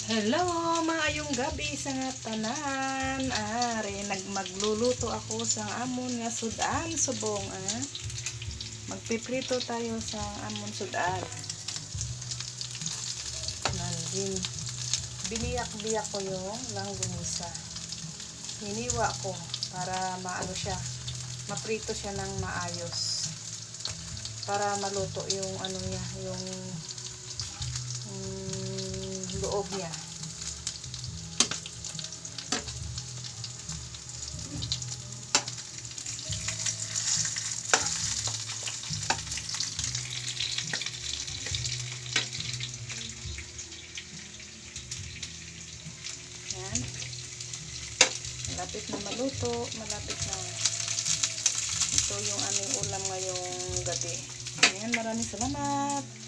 Hello, maayong gabi sa nga tanan. Magluluto ako sa amon nga sudan subong. Magpiprito tayo sa amon sudan. Nandin. Biniyak-biyak ko yung langgunisa. Hiniwa ko para maano siya, maprito siya ng maayos. Para maluto yung ano niya, yung loob niya. Yan. Malapit na maluto, malapit na. Ito yung aming ulam ngayong gabi. Ayan, maraming salamat.